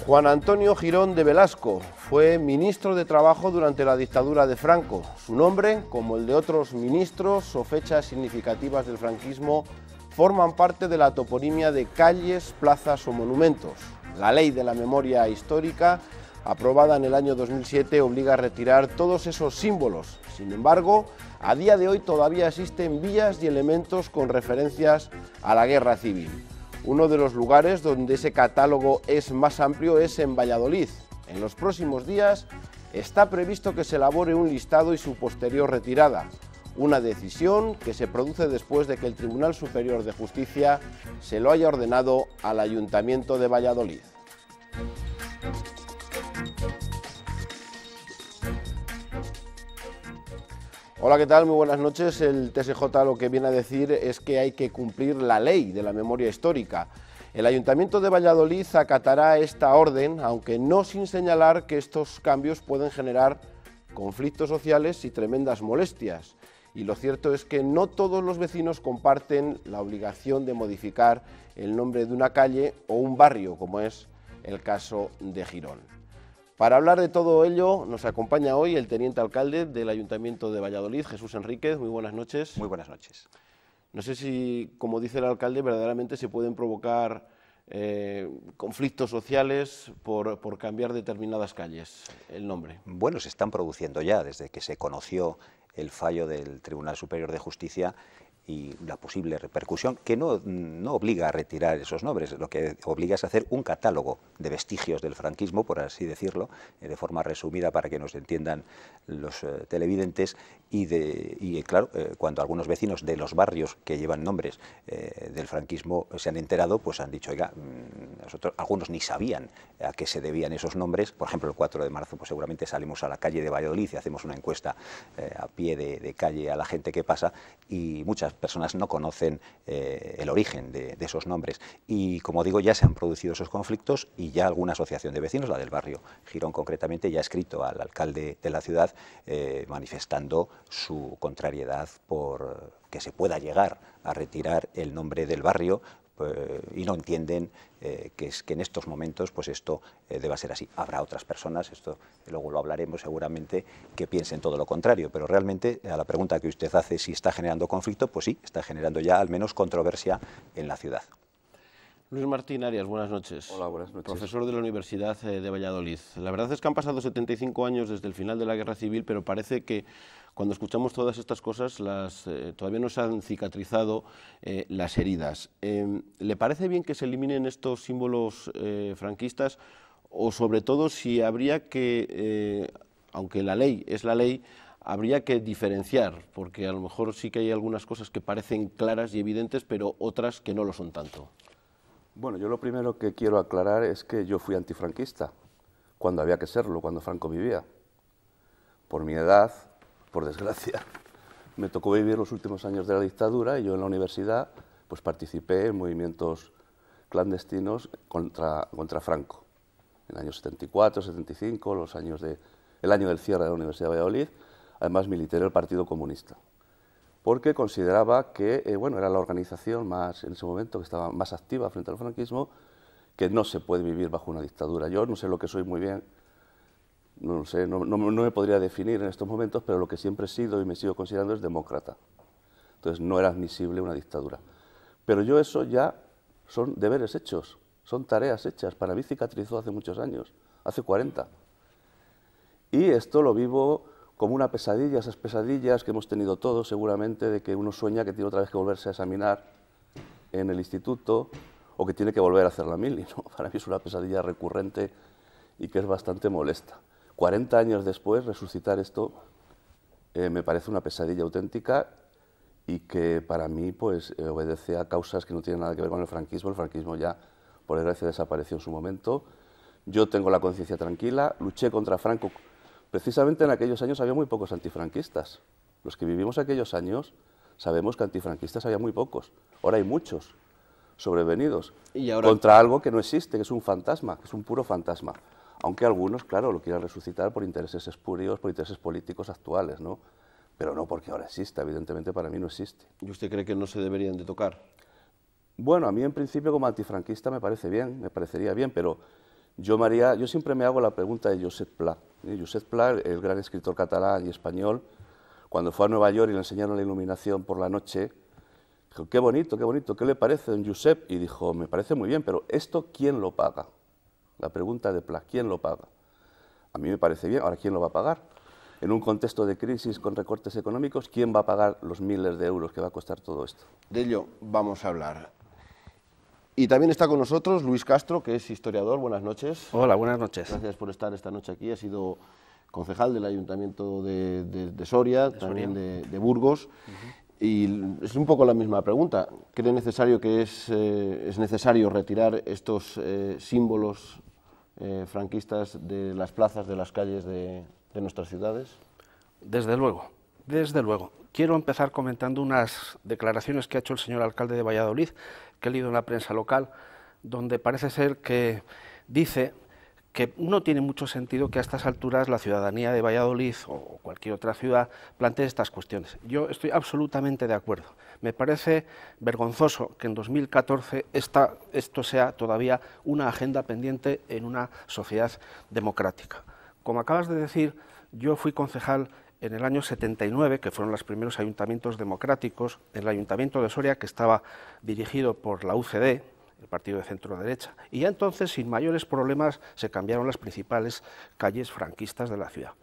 Juan Antonio Girón de Velasco fue ministro de Trabajo durante la dictadura de Franco. Su nombre, como el de otros ministros o fechas significativas del franquismo, forman parte de la toponimia de calles, plazas o monumentos. La Ley de la Memoria Histórica, aprobada en el año 2007, obliga a retirar todos esos símbolos. Sin embargo, a día de hoy todavía existen vías y elementos con referencias a la guerra civil. Uno de los lugares donde ese catálogo es más amplio es en Valladolid. En los próximos días está previsto que se elabore un listado y su posterior retirada. Una decisión que se produce después de que el Tribunal Superior de Justicia se lo haya ordenado al Ayuntamiento de Valladolid. Hola, ¿qué tal? Muy buenas noches. El TSJ lo que viene a decir es que hay que cumplir la ley de la memoria histórica. El Ayuntamiento de Valladolid acatará esta orden, aunque no sin señalar que estos cambios pueden generar conflictos sociales y tremendas molestias. Y lo cierto es que no todos los vecinos comparten la obligación de modificar el nombre de una calle o un barrio, como es el caso de Girón. Para hablar de todo ello, nos acompaña hoy el teniente alcalde del Ayuntamiento de Valladolid, Jesús Enríquez. Muy buenas noches. Muy buenas noches. No sé si, como dice el alcalde, verdaderamente se pueden provocar conflictos sociales por cambiar determinadas calles, el nombre. Bueno, se están produciendo ya desde que se conoció el fallo del Tribunal Superior de Justicia y la posible repercusión, que no obliga a retirar esos nombres, lo que obliga es a hacer un catálogo de vestigios del franquismo, por así decirlo, de forma resumida para que nos entiendan los televidentes, y claro, cuando algunos vecinos de los barrios que llevan nombres del franquismo se han enterado, pues han dicho, oiga, nosotros, algunos ni sabían a qué se debían esos nombres. Por ejemplo, el 4 de marzo pues seguramente salimos a la calle de Valladolid y hacemos una encuesta a pie de calle a la gente que pasa, y muchas personas no conocen el origen de esos nombres. Y como digo, ya se han producido esos conflictos y ya alguna asociación de vecinos, la del barrio Girón concretamente, ya ha escrito al alcalde de la ciudad manifestando su contrariedad por que se pueda llegar a retirar el nombre del barrio, y no entienden que en estos momentos pues esto deba ser así. Habrá otras personas, esto luego lo hablaremos seguramente, que piensen todo lo contrario, pero realmente a la pregunta que usted hace, si está generando conflicto, pues sí, está generando ya al menos controversia en la ciudad. Luis Martín Arias, buenas noches. Hola, buenas noches. Profesor de la Universidad de Valladolid. La verdad es que han pasado 75 años desde el final de la Guerra Civil, pero parece que cuando escuchamos todas estas cosas todavía no se han cicatrizado las heridas. ¿Le parece bien que se eliminen estos símbolos franquistas? O sobre todo si habría que, aunque la ley es la ley, habría que diferenciar, porque a lo mejor sí que hay algunas cosas que parecen claras y evidentes, pero otras que no lo son tanto. Bueno, yo lo primero que quiero aclarar es que yo fui antifranquista, cuando había que serlo, cuando Franco vivía. Por mi edad, por desgracia, me tocó vivir los últimos años de la dictadura y yo en la universidad pues participé en movimientos clandestinos contra Franco. En el año 74, 75, el año del cierre de la Universidad de Valladolid, además milité en el Partido Comunista, porque consideraba que era la organización más, en ese momento, que estaba más activa frente al franquismo, que no se puede vivir bajo una dictadura. Yo no sé lo que soy muy bien, no sé, no me podría definir en estos momentos, pero lo que siempre he sido y me sigo considerando es demócrata. Entonces no era admisible una dictadura. Pero yo eso ya son deberes hechos, son tareas hechas. Para mí cicatrizó hace muchos años, hace 40. Y esto lo vivo como una pesadilla, esas pesadillas que hemos tenido todos seguramente, de que uno sueña que tiene otra vez que volverse a examinar en el instituto o que tiene que volver a hacer la mili, ¿no? Para mí es una pesadilla recurrente y que es bastante molesta. 40 años después, resucitar esto me parece una pesadilla auténtica y que para mí pues, obedece a causas que no tienen nada que ver con el franquismo. El franquismo ya, por desgracia, desapareció en su momento. Yo tengo la conciencia tranquila, luché contra Franco. Precisamente en aquellos años había muy pocos antifranquistas. Los que vivimos aquellos años sabemos que antifranquistas había muy pocos. Ahora hay muchos sobrevenidos contra algo que no existe, que es un fantasma, que es un puro fantasma. Aunque algunos, claro, lo quieran resucitar por intereses espurios, por intereses políticos actuales, ¿no? Pero no porque ahora exista, evidentemente para mí no existe. ¿Y usted cree que no se deberían de tocar? Bueno, a mí en principio como antifranquista me parece bien, me parecería bien, pero Yo siempre me hago la pregunta de Josep Pla. Josep Pla, el gran escritor catalán y español, cuando fue a Nueva York y le enseñaron la iluminación por la noche, dijo, qué bonito, ¿qué le parece, don Josep? Y dijo, me parece muy bien, pero ¿esto quién lo paga? La pregunta de Pla, ¿quién lo paga? A mí me parece bien, ahora ¿quién lo va a pagar? En un contexto de crisis con recortes económicos, ¿quién va a pagar los miles de euros que va a costar todo esto? De ello vamos a hablar. Y también está con nosotros Luis Castro, que es historiador. Buenas noches. Hola, buenas noches. Gracias por estar esta noche aquí. Ha sido concejal del Ayuntamiento de Soria, también de Burgos. Y es un poco la misma pregunta. ¿Cree necesario que es necesario retirar estos símbolos franquistas de las plazas, de las calles de nuestras ciudades? Desde luego, desde luego. Quiero empezar comentando unas declaraciones que ha hecho el señor alcalde de Valladolid, que he leído en la prensa local, donde parece ser que dice que no tiene mucho sentido que a estas alturas la ciudadanía de Valladolid o cualquier otra ciudad plantee estas cuestiones. Yo estoy absolutamente de acuerdo. Me parece vergonzoso que en 2014 esto sea todavía una agenda pendiente en una sociedad democrática. Como acabas de decir, yo fui concejal en el año 79, que fueron los primeros ayuntamientos democráticos, el Ayuntamiento de Soria, que estaba dirigido por la UCD, el partido de centro-derecha, y ya entonces, sin mayores problemas, se cambiaron las principales calles franquistas de la ciudad.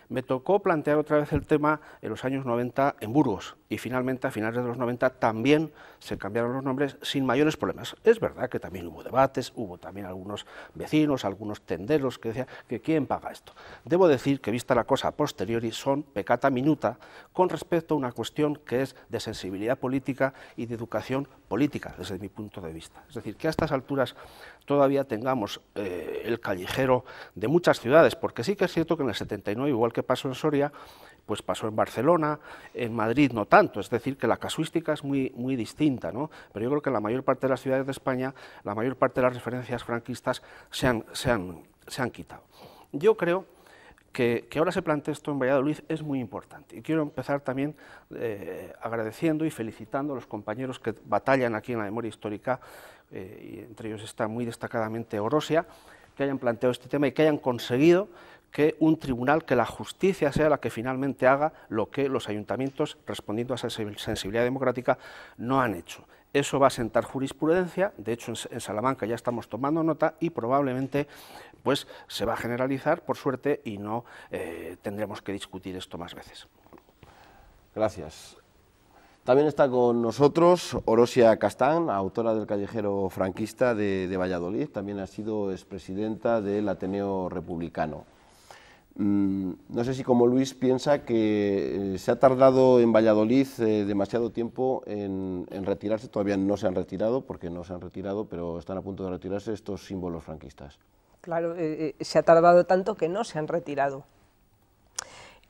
Me tocó plantear otra vez el tema en los años 90 en Burgos, y finalmente a finales de los 90 también se cambiaron los nombres sin mayores problemas. Es verdad que también hubo debates, hubo también algunos vecinos, algunos tenderos que decían que ¿quién paga esto? Debo decir que, vista la cosa a posteriori, son peccata minuta con respecto a una cuestión que es de sensibilidad política y de educación política, desde mi punto de vista. Es decir, que a estas alturas todavía tengamos el callejero de muchas ciudades, porque sí que es cierto que en el 79, igual que pasó en Soria, pues pasó en Barcelona, en Madrid no tanto, es decir, que la casuística es muy distinta, ¿no? Pero yo creo que en la mayor parte de las ciudades de España, la mayor parte de las referencias franquistas se han quitado. Yo creo que ahora se plantee esto en Valladolid es muy importante, y quiero empezar también agradeciendo y felicitando a los compañeros que batallan aquí en la memoria histórica, y entre ellos está muy destacadamente Orosia, que hayan planteado este tema y que hayan conseguido que un tribunal, que la justicia sea la que finalmente haga lo que los ayuntamientos, respondiendo a esa sensibilidad democrática, no han hecho. Eso va a sentar jurisprudencia, de hecho en Salamanca ya estamos tomando nota y probablemente pues, se va a generalizar, por suerte, y no tendremos que discutir esto más veces. Gracias. También está con nosotros Orosia Castán, autora del Callejero Franquista de Valladolid, también ha sido expresidenta del Ateneo Republicano. No sé si como Luis piensa que se ha tardado en Valladolid demasiado tiempo en retirarse, todavía no se han retirado, porque no se han retirado, pero están a punto de retirarse estos símbolos franquistas. Claro, se ha tardado tanto que no se han retirado.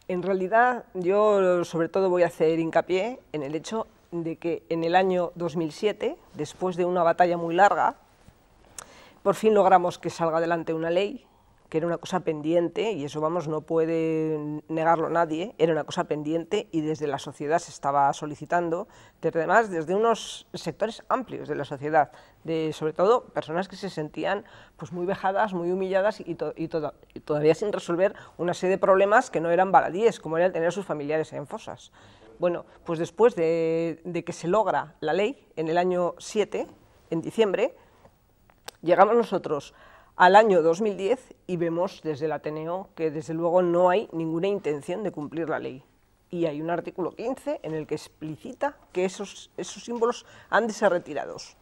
En realidad, yo sobre todo voy a hacer hincapié en el hecho de que en el año 2007, después de una batalla muy larga, por fin logramos que salga adelante una ley, que era una cosa pendiente, y eso, vamos, no puede negarlo nadie, era una cosa pendiente y desde la sociedad se estaba solicitando, además desde unos sectores amplios de la sociedad, sobre todo personas que se sentían pues, muy vejadas, muy humilladas y todavía sin resolver una serie de problemas que no eran baladíes, como era el tener a sus familiares en fosas. Bueno, pues después de que se logra la ley, en el año 7, en diciembre, llegamos nosotros al año 2010 y vemos desde el Ateneo que desde luego no hay ninguna intención de cumplir la ley. Y hay un artículo 15 en el que explicita que esos símbolos han de ser retirados.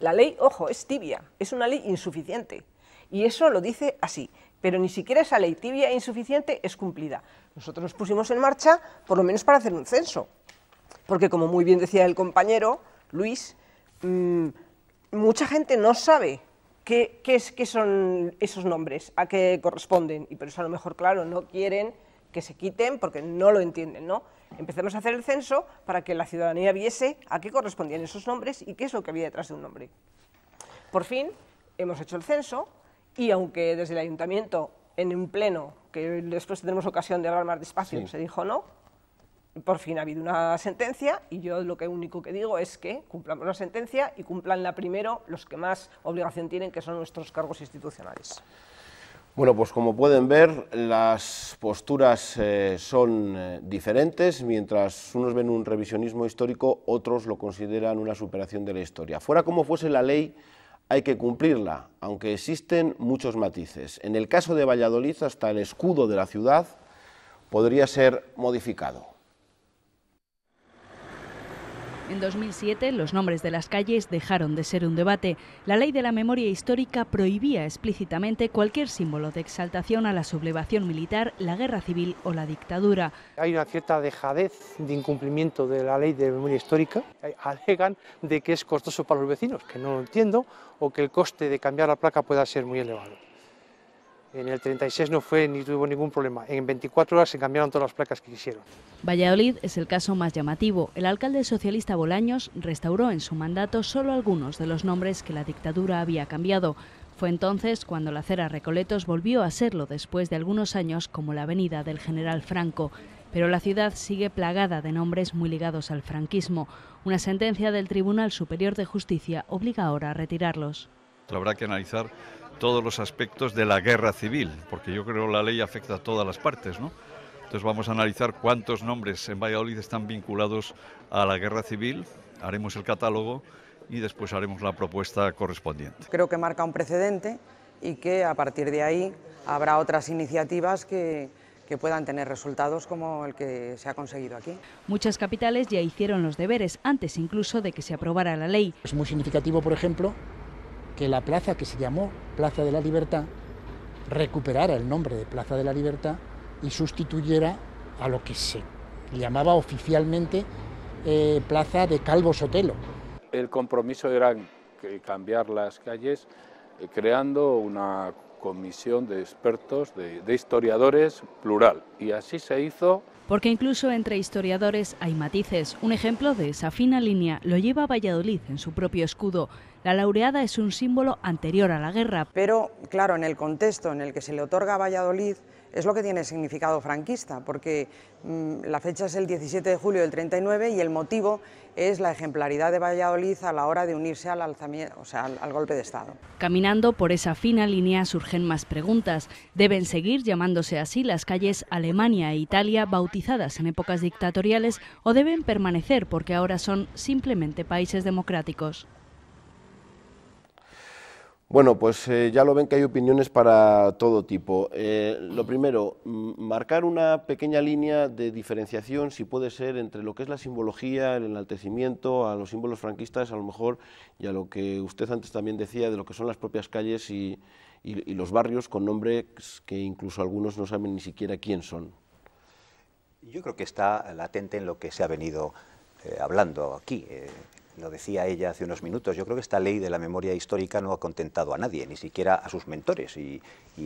La ley, ojo, es tibia, es una ley insuficiente. Y eso lo dice así, pero ni siquiera esa ley tibia e insuficiente es cumplida. Nosotros nos pusimos en marcha por lo menos para hacer un censo. Porque como muy bien decía el compañero Luis, mucha gente no sabe ¿qué son esos nombres? ¿A qué corresponden? Y por eso a lo mejor, claro, no quieren que se quiten porque no lo entienden, ¿no? Empecemos a hacer el censo para que la ciudadanía viese a qué correspondían esos nombres y qué es lo que había detrás de un nombre. Por fin hemos hecho el censo y aunque desde el ayuntamiento, en un pleno, que después tendremos ocasión de hablar más despacio, sí, se dijo no, por fin ha habido una sentencia y yo lo único que digo es que cumplamos la sentencia y cumplanla primero los que más obligación tienen, que son nuestros cargos institucionales. Bueno, pues como pueden ver, las posturas son diferentes. Mientras unos ven un revisionismo histórico, otros lo consideran una superación de la historia. Fuera como fuese la ley, hay que cumplirla, aunque existen muchos matices. En el caso de Valladolid, hasta el escudo de la ciudad podría ser modificado. En 2007, los nombres de las calles dejaron de ser un debate. La ley de la memoria histórica prohibía explícitamente cualquier símbolo de exaltación a la sublevación militar, la guerra civil o la dictadura. Hay una cierta dejadez de incumplimiento de la ley de memoria histórica. Alegan de que es costoso para los vecinos, que no lo entiendo, o que el coste de cambiar la placa pueda ser muy elevado. En el 36 no fue ni tuvo ningún problema. En 24 horas se cambiaron todas las placas que quisieron. Valladolid es el caso más llamativo. El alcalde socialista Bolaños restauró en su mandato solo algunos de los nombres que la dictadura había cambiado. Fue entonces cuando la acera Recoletos volvió a serlo después de algunos años como la avenida del General Franco. Pero la ciudad sigue plagada de nombres muy ligados al franquismo. Una sentencia del Tribunal Superior de Justicia obliga ahora a retirarlos. Habrá que analizar todos los aspectos de la guerra civil, porque yo creo que la ley afecta a todas las partes, ¿no? Entonces vamos a analizar cuántos nombres en Valladolid están vinculados a la guerra civil, haremos el catálogo y después haremos la propuesta correspondiente. Creo que marca un precedente y que a partir de ahí habrá otras iniciativas que puedan tener resultados como el que se ha conseguido aquí. Muchas capitales ya hicieron los deberes, antes incluso de que se aprobara la ley. Es muy significativo, por ejemplo, que la plaza que se llamó Plaza de la Libertad recuperara el nombre de Plaza de la Libertad y sustituyera a lo que se llamaba oficialmente Plaza de Calvo Sotelo. El compromiso era cambiar las calles creando una comisión de expertos, de historiadores plural, y así se hizo. Porque incluso entre historiadores hay matices. Un ejemplo de esa fina línea lo lleva Valladolid en su propio escudo. La laureada es un símbolo anterior a la guerra. Pero, claro, en el contexto en el que se le otorga a Valladolid es lo que tiene significado franquista, porque la fecha es el 17 de julio del 39 y el motivo es la ejemplaridad de Valladolid a la hora de unirse al alzamiento, o sea, al golpe de Estado. Caminando por esa fina línea surgen más preguntas. ¿Deben seguir llamándose así las calles Alemania e Italia bautizadas en épocas dictatoriales o deben permanecer porque ahora son simplemente países democráticos? Bueno, pues ya lo ven que hay opiniones para todo tipo. Lo primero, marcar una pequeña línea de diferenciación, si puede ser, entre lo que es la simbología, el enaltecimiento, a los símbolos franquistas, a lo mejor, y a lo que usted antes también decía, de lo que son las propias calles y los barrios con nombres que incluso algunos no saben ni siquiera quién son. Yo creo que está latente en lo que se ha venido hablando aquí. Lo decía ella hace unos minutos, yo creo que esta ley de la memoria histórica no ha contentado a nadie, ni siquiera a sus mentores, y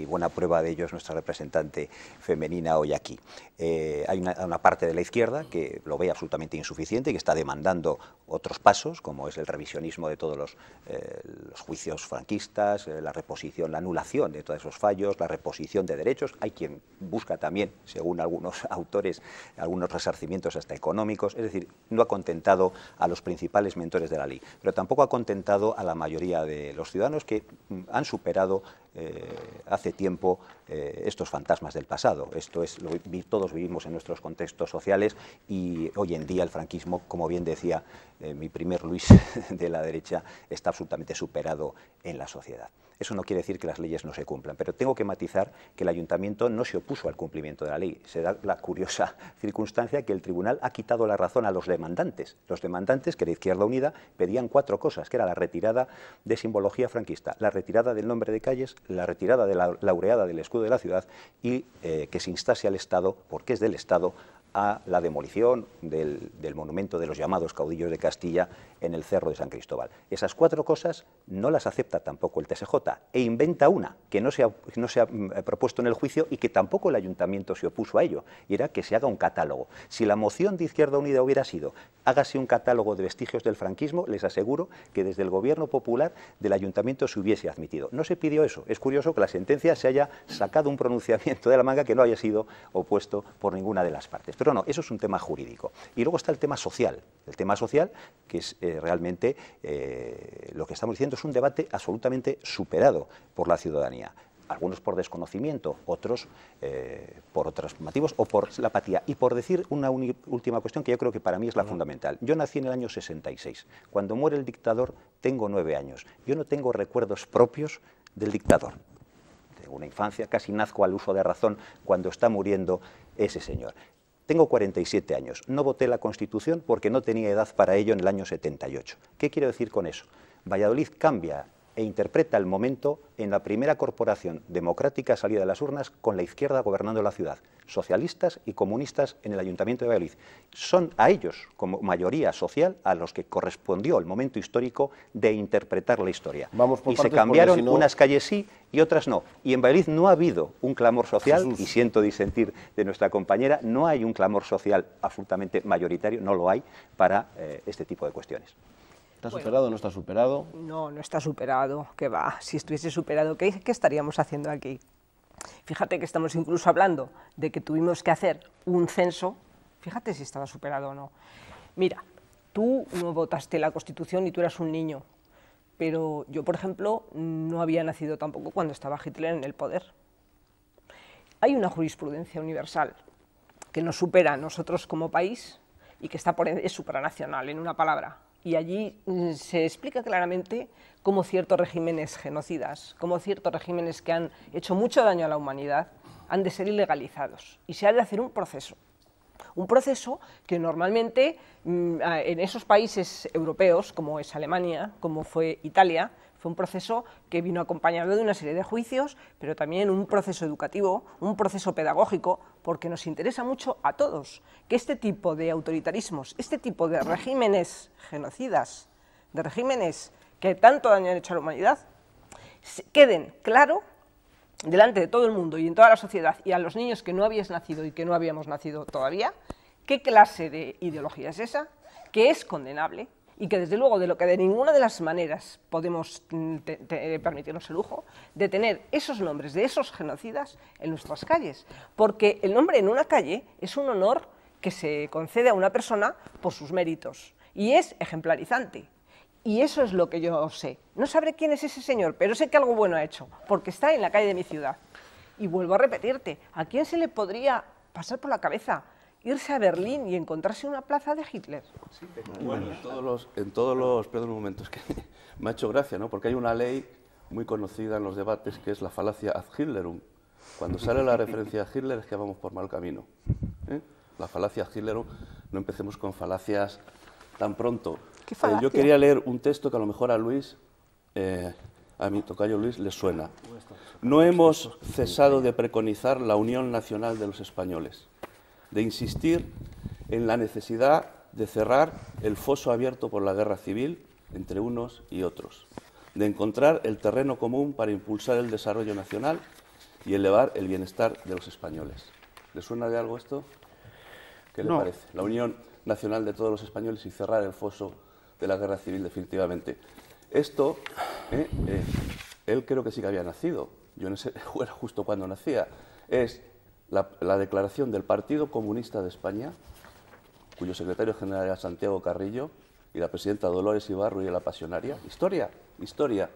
buena prueba de ello es nuestra representante femenina hoy aquí. Hay una parte de la izquierda que lo ve absolutamente insuficiente y que está demandando otros pasos, como es el revisionismo de todos los juicios franquistas, la reposición, la anulación de todos esos fallos, la reposición de derechos. Hay quien busca también, según algunos autores, algunos resarcimientos hasta económicos, es decir, no ha contentado a los principales mentores de la ley, pero tampoco ha contentado a la mayoría de los ciudadanos que han superado hace tiempo estos fantasmas del pasado. Esto es, todos vivimos en nuestros contextos sociales y hoy en día el franquismo, como bien decía mi primer Luis de la derecha, está absolutamente superado en la sociedad. Eso no quiere decir que las leyes no se cumplan, pero tengo que matizar que el ayuntamiento no se opuso al cumplimiento de la ley. Se da la curiosa circunstancia que el tribunal ha quitado la razón a los demandantes. Los demandantes, que la Izquierda Unida, pedían 4 cosas, que era la retirada de simbología franquista, la retirada del nombre de calles, la retirada de la laureada del escudo de la ciudad y que se instase al Estado, porque es del Estado, a la demolición del monumento de los llamados caudillos de Castilla en el Cerro de San Cristóbal. Esas 4 cosas no las acepta tampoco el TSJ e inventa una que no se ha propuesto en el juicio y que tampoco el ayuntamiento se opuso a ello, y era que se haga un catálogo. Si la moción de Izquierda Unida hubiera sido hágase un catálogo de vestigios del franquismo, les aseguro que desde el gobierno popular del ayuntamiento se hubiese admitido. No se pidió eso. Es curioso que la sentencia se haya sacado un pronunciamiento de la manga que no haya sido opuesto por ninguna de las partes. Pero Pero no, eso es un tema jurídico. Y luego está el tema social. El tema social, que es realmente lo que estamos diciendo, es un debate absolutamente superado por la ciudadanía. Algunos por desconocimiento, otros por otros motivos o por la apatía. Y por decir una última cuestión que yo creo que para mí es la fundamental. Yo nací en el año 66. Cuando muere el dictador tengo 9 años. Yo no tengo recuerdos propios del dictador. Tengo una infancia, casi nazco al uso de razón cuando está muriendo ese señor. Tengo 47 años. No voté la Constitución porque no tenía edad para ello en el año 78. ¿Qué quiero decir con eso? Valladolid cambia e interpreta el momento en la primera corporación democrática salida de las urnas con la izquierda gobernando la ciudad, socialistas y comunistas en el Ayuntamiento de Valladolid. Son a ellos, como mayoría social, a los que correspondió el momento histórico de interpretar la historia. Y se cambiaron unas calles sí y otras no. Y en Valladolid no ha habido un clamor social, y siento disentir de nuestra compañera, no hay un clamor social absolutamente mayoritario, no lo hay, para este tipo de cuestiones. ¿Está superado o no está superado? No, no está superado, ¿qué va? Si estuviese superado, ¿qué estaríamos haciendo aquí? Fíjate que estamos incluso hablando de que tuvimos que hacer un censo, fíjate si estaba superado o no. Mira, tú no votaste la Constitución y tú eras un niño, pero yo, por ejemplo, no había nacido tampoco cuando estaba Hitler en el poder. Hay una jurisprudencia universal que nos supera a nosotros como país y que es supranacional, en una palabra. Y allí se explica claramente cómo ciertos regímenes genocidas, cómo ciertos regímenes que han hecho mucho daño a la humanidad, han de ser ilegalizados. Y se ha de hacer un proceso que normalmente en esos países europeos, como es Alemania, como fue Italia, fue un proceso que vino acompañado de una serie de juicios, pero también un proceso educativo, un proceso pedagógico, porque nos interesa mucho a todos que este tipo de autoritarismos, este tipo de regímenes genocidas, de regímenes que tanto daño han hecho a la humanidad, queden claro delante de todo el mundo y en toda la sociedad y a los niños que no habías nacido y que no habíamos nacido todavía, qué clase de ideología es esa, que es condenable, y que desde luego de ninguna de las maneras podemos permitirnos el lujo de tener esos nombres de esos genocidas en nuestras calles, porque el nombre en una calle es un honor que se concede a una persona por sus méritos y es ejemplarizante. Y eso es lo que yo sé. No sabré quién es ese señor, pero sé que algo bueno ha hecho, porque está en la calle de mi ciudad. Y vuelvo a repetirte, ¿a quién se le podría pasar por la cabeza irse a Berlín y encontrarse una plaza de Hitler? Sí, bueno, en todos los, perdón un momento, es que me ha hecho gracia, ¿no? Porque hay una ley muy conocida en los debates que es la falacia ad Hitlerum. Cuando sale la referencia a Hitler es que vamos por mal camino. La falacia ad Hitlerum, no empecemos con falacias tan pronto. Yo quería leer un texto que a lo mejor a Luis, a mi tocayo Luis, le suena. No hemos cesado de preconizar la unión nacional de los españoles, de insistir en la necesidad de cerrar el foso abierto por la guerra civil entre unos y otros, de encontrar el terreno común para impulsar el desarrollo nacional y elevar el bienestar de los españoles. ¿Le suena de algo esto? ¿Qué le parece? La unión nacional de todos los españoles y cerrar el foso de la guerra civil definitivamente. Esto, él creo que sí que había nacido, yo no sé, era justo cuando nacía, es la declaración del Partido Comunista de España, cuyo secretario general era Santiago Carrillo, y la presidenta Dolores Ibarru y la Pasionaria. Historia.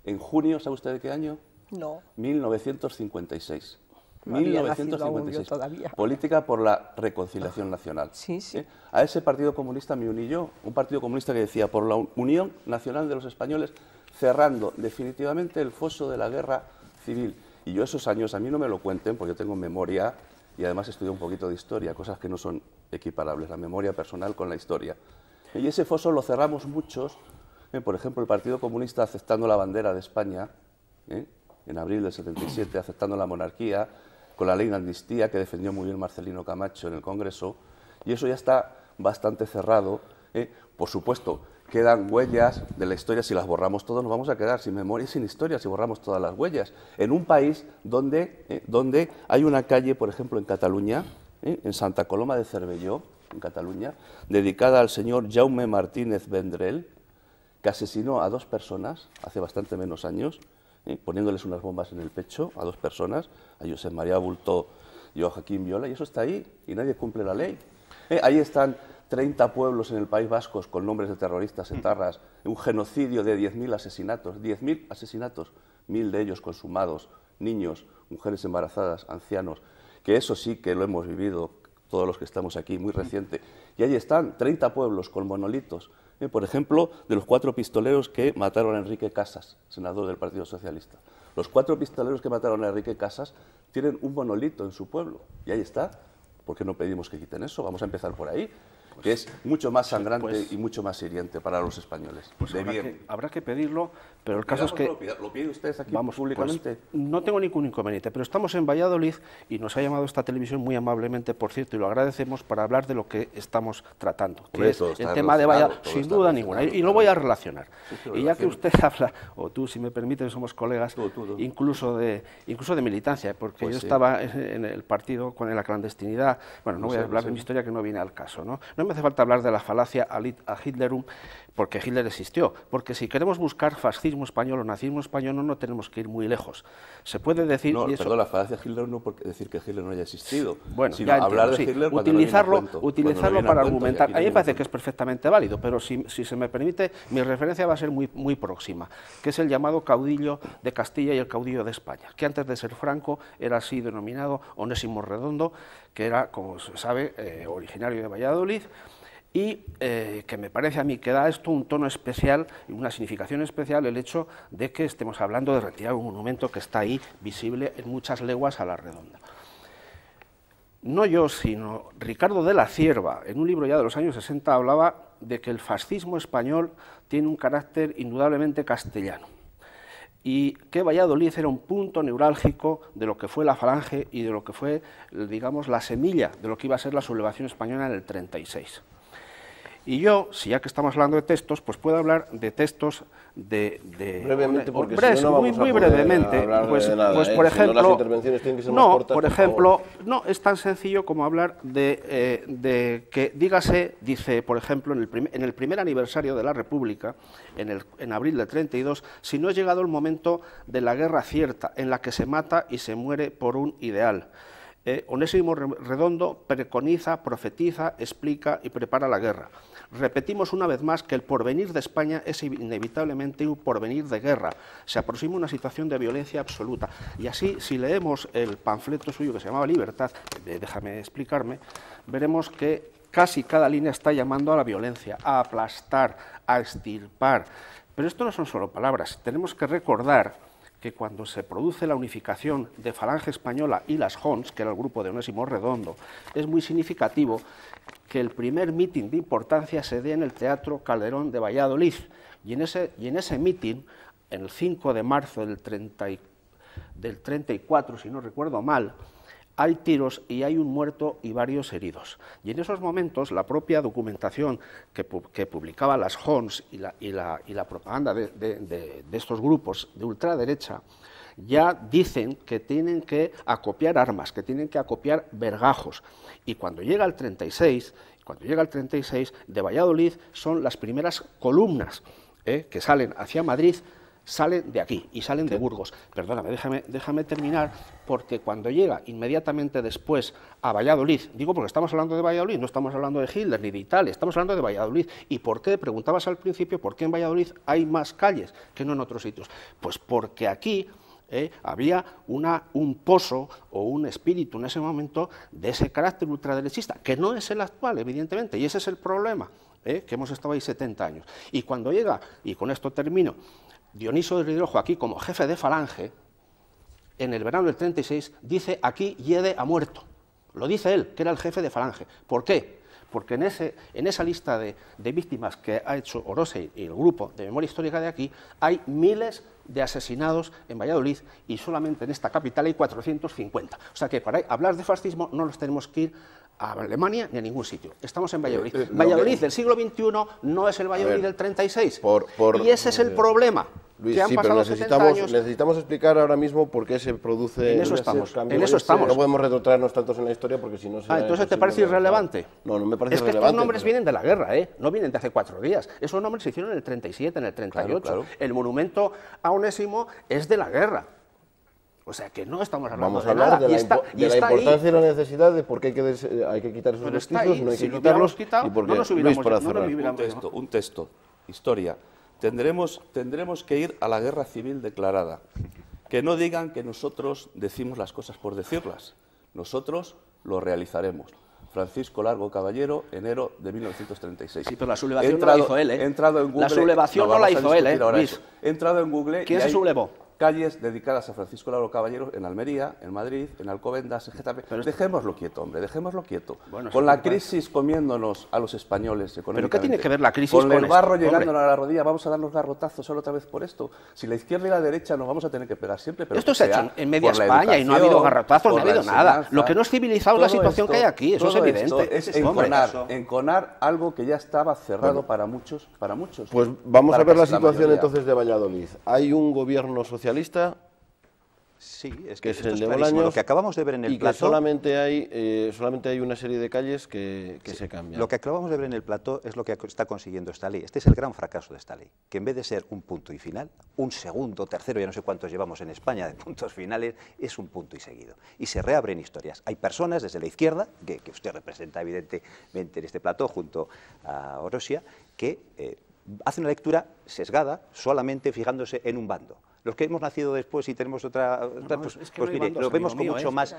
En junio, ¿sabe usted de qué año? No. 1956. No 1956. Todavía. Política por la reconciliación nacional. Sí, sí. A ese Partido Comunista me uní yo, un Partido Comunista que decía por la unión nacional de los españoles, cerrando definitivamente el foso de la guerra civil. Y yo esos años, a mí no me lo cuenten, porque yo tengo memoria y además estudié un poquito de historia, cosas que no son equiparables, la memoria personal con la historia. Y ese foso lo cerramos muchos, por ejemplo, el Partido Comunista aceptando la bandera de España, en abril del 77, aceptando la monarquía, con la ley de amnistía que defendió muy bien Marcelino Camacho en el Congreso, y eso ya está bastante cerrado. Por supuesto, quedan huellas de la historia, si las borramos todas nos vamos a quedar sin memoria y sin historia si borramos todas las huellas. En un país donde hay una calle, por ejemplo, en Cataluña, en Santa Coloma de Cervelló, en Cataluña, dedicada al señor Jaume Martínez Vendrell, que asesinó a 2 personas hace bastante menos años, poniéndoles unas bombas en el pecho a 2 personas, a Josep María Bultó Joaquín Viola, y eso está ahí, y nadie cumple la ley. Ahí están 30 pueblos en el País Vasco con nombres de terroristas etarras, un genocidio de 10.000 asesinatos, 10.000 asesinatos, 1.000 de ellos consumados, niños, mujeres embarazadas, ancianos, que eso sí que lo hemos vivido todos los que estamos aquí, muy reciente. Y ahí están 30 pueblos con monolitos, por ejemplo, de los 4 pistoleros que mataron a Enrique Casas, senador del Partido Socialista. Los 4 pistoleros que mataron a Enrique Casas tienen un monolito en su pueblo, y ahí está. ¿Por qué no pedimos que quiten eso? Vamos a empezar por ahí, que es mucho más sangrante y mucho más hiriente para los españoles. Pues habrá que pedirlo, pero el caso es que... ¿Lo piden ustedes aquí públicamente? Pues, no tengo ningún inconveniente, pero estamos en Valladolid y nos ha llamado esta televisión muy amablemente, por cierto, y lo agradecemos, para hablar de lo que estamos tratando, que es el tema de Valladolid, sin duda ninguna, y lo voy a relacionar. Y ya que usted habla, o tú, si me permites, somos colegas, incluso de militancia, porque yo estaba en el partido con la clandestinidad. Bueno, no voy a hablar de mi historia, que no viene al caso, ¿no? No me hace falta hablar de la falacia a Hitlerum, porque Hitler existió, porque si queremos buscar fascismo español o nazismo español no tenemos que ir muy lejos. Se puede decir... No, perdón, la falacia a Hitler no porque decir que Hitler no haya existido, bueno, sino hablar de Hitler cuando utilizarlo para argumentar. A mí me parece que es perfectamente válido, pero si se me permite, mi referencia va a ser muy próxima, que es el llamado caudillo de Castilla y el caudillo de España, que antes de ser Franco era así denominado Onésimo Redondo, que era, como se sabe, originario de Valladolid, y que me parece a mí que da esto un tono especial y una significación especial el hecho de que estemos hablando de retirar un monumento que está ahí visible en muchas leguas a la redonda. No yo, sino Ricardo de la Cierva, en un libro ya de los años 60, hablaba de que el fascismo español tiene un carácter indudablemente castellano, y que Valladolid era un punto neurálgico de lo que fue la Falange y de lo que fue, digamos, la semilla de lo que iba a ser la sublevación española en el 36. Y yo, si ya que estamos hablando de textos, pues puedo hablar de textos brevemente, porque si no vamos muy brevemente, pues por ejemplo, si no, las intervenciones tienen que ser más cortas, por ejemplo, no es tan sencillo como hablar de que dice, por ejemplo, en el primer aniversario de la República, en abril del 32, si no ha llegado el momento de la guerra cierta, en la que se mata y se muere por un ideal. Onésimo Redondo preconiza, profetiza, explica y prepara la guerra. Repetimos una vez más que el porvenir de España es inevitablemente un porvenir de guerra. Se aproxima una situación de violencia absoluta. Y así, si leemos el panfleto suyo que se llamaba Libertad, déjame explicarme, veremos que casi cada línea está llamando a la violencia, a aplastar, a extirpar. Pero esto no son solo palabras. Tenemos que recordar que cuando se produce la unificación de Falange Española y las Jons, que era el grupo de Onésimo Redondo, es muy significativo que el primer mitin de importancia se dé en el Teatro Calderón de Valladolid. Y en ese mitin, el 5 de marzo del 34, si no recuerdo mal, hay tiros y hay un muerto y varios heridos. Y en esos momentos la propia documentación que publicaba las Jons y la propaganda de estos grupos de ultraderecha ya dicen que tienen que acopiar armas, que tienen que acopiar vergajos. Y cuando llega el 36, de Valladolid son las primeras columnas que salen hacia Madrid, salen de aquí y salen de Burgos. Perdóname, déjame terminar, porque cuando llega inmediatamente después a Valladolid, digo porque estamos hablando de Valladolid, no estamos hablando de Hitler ni de Italia, estamos hablando de Valladolid. ¿Y por qué? Preguntabas al principio, ¿por qué en Valladolid hay más calles que no en otros sitios? Pues porque aquí había un pozo o un espíritu en ese momento de ese carácter ultraderechista, que no es el actual, evidentemente, y ese es el problema, que hemos estado ahí 70 años. Y cuando llega, y con esto termino, Dioniso de Ridrojo aquí como jefe de Falange, en el verano del 36, dice aquí Yede ha muerto. Lo dice él, que era el jefe de Falange. ¿Por qué? Porque en esa lista de víctimas que ha hecho Orose y el grupo de memoria histórica de aquí, hay miles de asesinados en Valladolid y solamente en esta capital hay 450. O sea que para hablar de fascismo no nos tenemos que ir a Alemania ni a ningún sitio. Estamos en Valladolid. Valladolid del siglo XXI no es el Valladolid del 36. Y ese es el problema. Luis, sí, pero necesitamos explicar ahora mismo por qué se produce ese cambio. En eso estamos. No podemos retrotraernos tantos en la historia porque si no... Entonces ¿te parece irrelevante? No, no me parece irrelevante. Es que estos nombres vienen de la guerra, no vienen de hace 4 días. Esos nombres se hicieron en el 37, en el 38. Claro. El monumento a Onésimo es de la guerra. O sea, que no estamos hablando Vamos a de hablar nada. de la importancia ahí. y la necesidad de por qué hay que quitar esos vestigios, no hay que quitarlos, y por qué. Luis, para cerrar. Un texto, historia. Tendremos que ir a la guerra civil declarada. Que no digan que nosotros decimos las cosas por decirlas. Nosotros lo realizaremos. Francisco Largo Caballero, enero de 1936. Sí, pero la sublevación no la hizo él, ¿eh? He entrado en Google. La sublevación no la hizo él, ¿eh, Luis? He entrado en Google. ¿Quién se sublevó? Calles dedicadas a Francisco Largo Caballero en Almería, en Madrid, en Alcobendas, en Getafe. Dejémoslo quieto, hombre, dejémoslo quieto. Bueno, con la crisis comiéndonos a los españoles económicamente. ¿Pero qué tiene que ver la crisis con el barro esto, llegándonos a la rodilla, vamos a darnos garrotazos solo otra vez por esto. Si la izquierda y la derecha nos vamos a tener que pegar siempre, pero esto se ha hecho en media España y no ha habido garrotazos, no ha habido nada. Lo que no es civilizado es la situación que hay aquí, eso es evidente. Es enconar algo que ya estaba cerrado para muchos. Pues vamos a ver la situación entonces de Valladolid. Hay un gobierno socialista. Sí, es que es el de Bolaños, Bolaños, lo que acabamos de ver en el plató, que solamente hay una serie de calles que se cambian. Lo que acabamos de ver en el plató es lo que está consiguiendo esta ley. Este es el gran fracaso de esta ley, que en vez de ser un punto y final, un segundo, tercero, ya no sé cuántos llevamos en España de puntos finales, es un punto y seguido. Y se reabren historias. Hay personas desde la izquierda, que usted representa evidentemente en este plató junto a Orosia, que hace una lectura sesgada solamente fijándose en un bando. Los que hemos nacido después y tenemos otra pues mire, lo vemos con mucho más